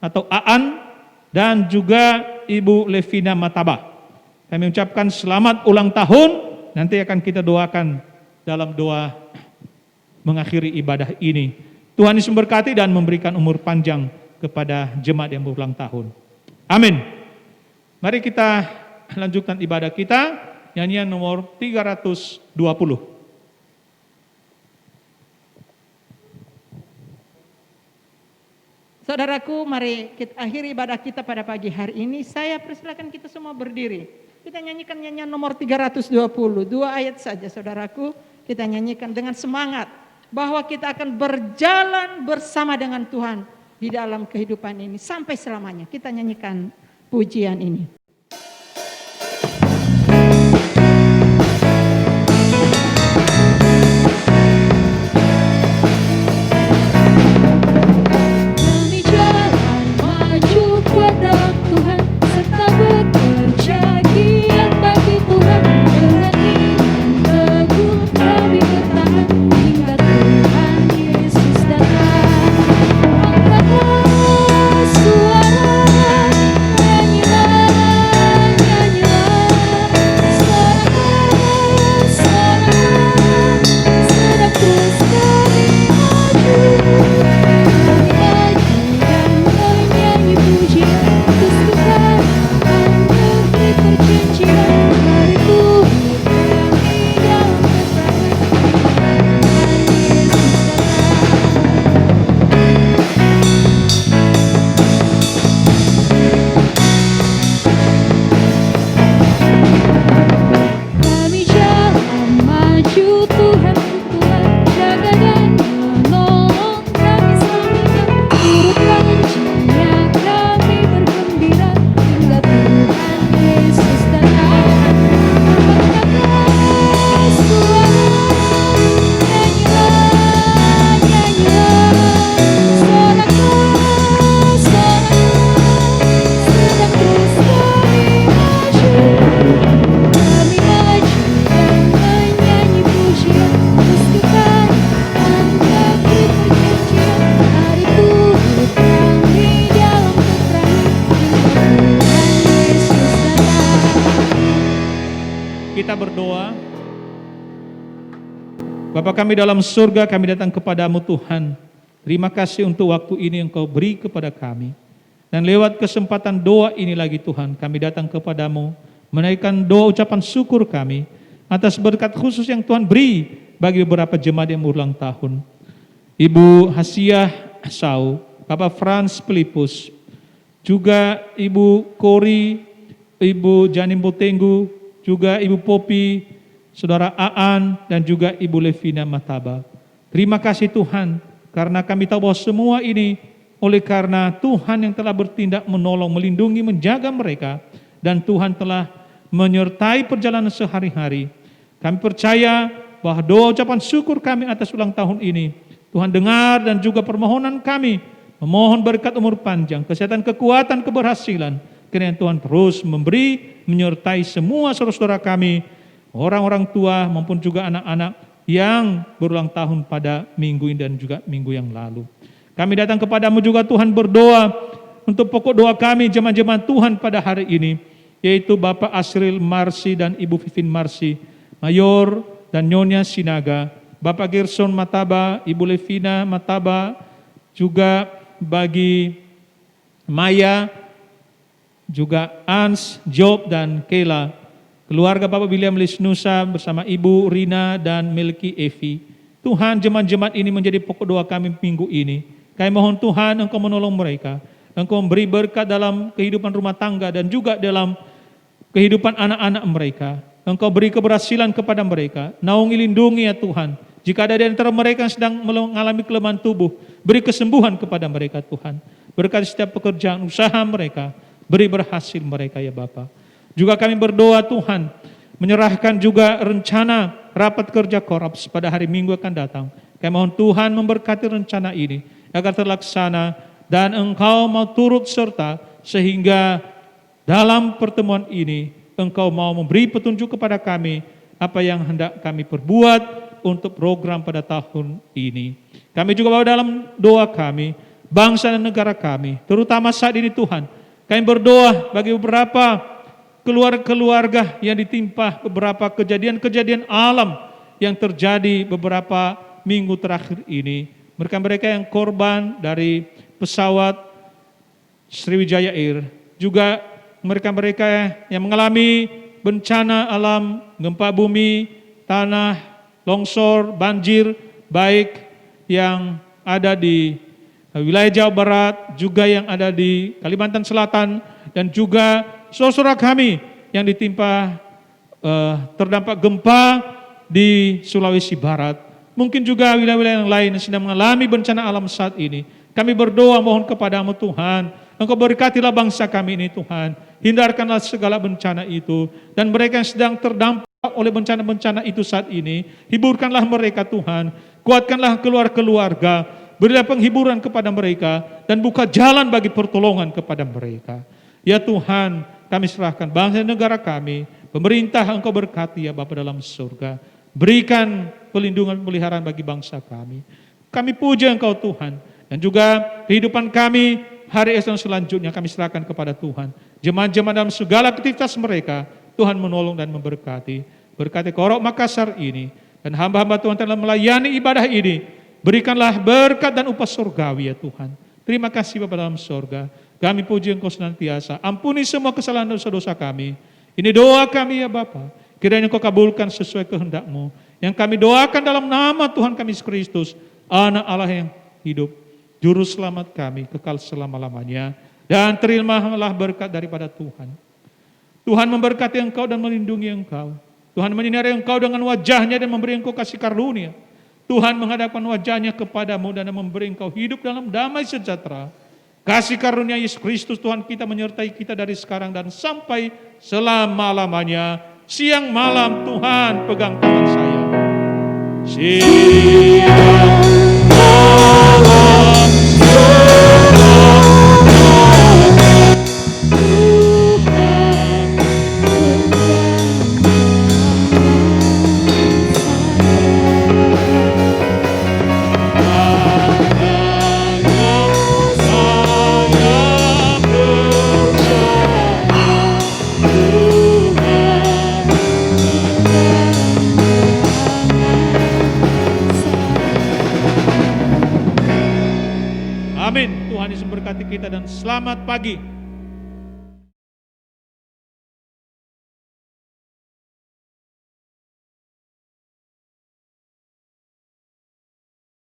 atau Aan, dan juga Ibu Levina Mataba. Kami ucapkan selamat ulang tahun. Nanti akan kita doakan dalam doa mengakhiri ibadah ini. Tuhan Yesus memberkati dan memberikan umur panjang kepada jemaat yang berulang tahun. Amin. Mari kita lanjutkan ibadah kita, nyanyian nomor 320. Saudaraku, mari kita akhiri ibadah kita pada pagi hari ini. Saya persilakan kita semua berdiri. Kita nyanyikan nyanyian nomor 320, 2 ayat saja saudaraku. Kita nyanyikan dengan semangat bahwa kita akan berjalan bersama dengan Tuhan di dalam kehidupan ini sampai selamanya. Kita nyanyikan pujian ini. Kita berdoa. Bapa kami dalam surga, kami datang kepadamu Tuhan. Terima kasih untuk waktu ini Engkau beri kepada kami. Dan lewat kesempatan doa ini lagi Tuhan, kami datang kepadamu, menaikkan doa ucapan syukur kami atas berkat khusus yang Tuhan beri bagi beberapa jemaat yang berulang tahun. Ibu Hasiah Sau, Bapak Franz Filipus, juga Ibu Kori, Ibu Janim Botengu, juga Ibu Popi, Saudara Aan, dan juga Ibu Levina Mataba. Terima kasih Tuhan, karena kami tahu bahwa semua ini oleh karena Tuhan yang telah bertindak menolong, melindungi, menjaga mereka, dan Tuhan telah menyertai perjalanan sehari-hari. Kami percaya bahwa doa ucapan syukur kami atas ulang tahun ini, Tuhan dengar, dan juga permohonan kami, memohon berkat umur panjang, kesehatan, kekuatan, keberhasilan, kiranya Tuhan terus memberi, menyertai semua saudara-saudara kami, orang-orang tua maupun juga anak-anak yang berulang tahun pada minggu ini dan juga minggu yang lalu. Kami datang kepadamu juga Tuhan berdoa untuk pokok doa kami jemaat-jemaat Tuhan pada hari ini, yaitu Bapak Asril Marsi dan Ibu Vivin Marsi, Mayor dan Nyonya Sinaga, Bapak Gerson Mataba, Ibu Levina Mataba, juga bagi Maya, juga Ans, Job dan Kela, keluarga Bapak William Lisnusa bersama Ibu Rina dan Milky Evi. Tuhan, jemaat-jemaat ini menjadi pokok doa kami minggu ini. Kami mohon Tuhan Engkau menolong mereka, Engkau memberi berkat dalam kehidupan rumah tangga dan juga dalam kehidupan anak-anak mereka. Engkau beri keberhasilan kepada mereka, naungi lindungi ya Tuhan. Jika ada di antara mereka yang sedang mengalami kelemahan tubuh, beri kesembuhan kepada mereka Tuhan. Berkati setiap pekerjaan usaha mereka, beri berhasil mereka ya Bapa. Juga kami berdoa Tuhan, menyerahkan juga rencana rapat kerja Koraps pada hari Minggu akan datang. Kami mohon Tuhan memberkati rencana ini agar terlaksana dan Engkau mau turut serta sehingga dalam pertemuan ini Engkau mau memberi petunjuk kepada kami apa yang hendak kami perbuat untuk program pada tahun ini. Kami juga bawa dalam doa kami, bangsa dan negara kami, terutama saat ini Tuhan. Kami berdoa bagi beberapa keluarga yang ditimpa beberapa kejadian-kejadian alam yang terjadi beberapa minggu terakhir ini. Mereka yang korban dari pesawat Sriwijaya Air, juga mereka yang mengalami bencana alam, gempa bumi, tanah, longsor, banjir, baik yang ada di wilayah Jawa Barat, juga yang ada di Kalimantan Selatan, dan juga saudara kami yang ditimpa terdampak gempa di Sulawesi Barat. Mungkin juga wilayah-wilayah yang lain yang sedang mengalami bencana alam saat ini. Kami berdoa mohon kepadamu Tuhan, Engkau berkatilah bangsa kami ini Tuhan. Hindarkanlah segala bencana itu. Dan mereka yang sedang terdampak oleh bencana-bencana itu saat ini, hiburkanlah mereka Tuhan. Kuatkanlah keluarga, berilah penghiburan kepada mereka, dan buka jalan bagi pertolongan kepada mereka. Ya Tuhan, kami serahkan bangsa dan negara kami, pemerintah Engkau berkati ya Bapa dalam surga. Berikan pelindungan pemeliharaan bagi bangsa kami. Kami puja Engkau Tuhan. Dan juga kehidupan kami hari esok selanjutnya kami serahkan kepada Tuhan. Jemaat-jemaat dalam segala aktivitas mereka, Tuhan menolong dan memberkati. Berkati Korok Makassar ini. Dan hamba-hamba Tuhan telah melayani ibadah ini. Berikanlah berkat dan upah surgawi ya Tuhan. Terima kasih Bapa dalam surga. Kami puji Engkau senantiasa. Ampuni semua kesalahan dosa-dosa kami. Ini doa kami ya Bapa. Kiranya Engkau kabulkan sesuai kehendak-Mu. Yang kami doakan dalam nama Tuhan kami Yesus Kristus, Anak Allah yang hidup, Juru Selamat kami, kekal selama-lamanya. Dan terimalah berkat daripada Tuhan. Tuhan memberkati engkau dan melindungi engkau. Tuhan menyinari engkau dengan wajah-Nya dan memberi engkau kasih karunia. Tuhan menghadapkan wajah-Nya kepadamu dan memberi engkau hidup dalam damai sejahtera. Kasih karunia Yesus Kristus Tuhan kita menyertai kita dari sekarang dan sampai selama-lamanya. Siang malam Tuhan pegang tangan saya. Siang malam Amin. Tuhan Yesus memberkati kita dan selamat pagi.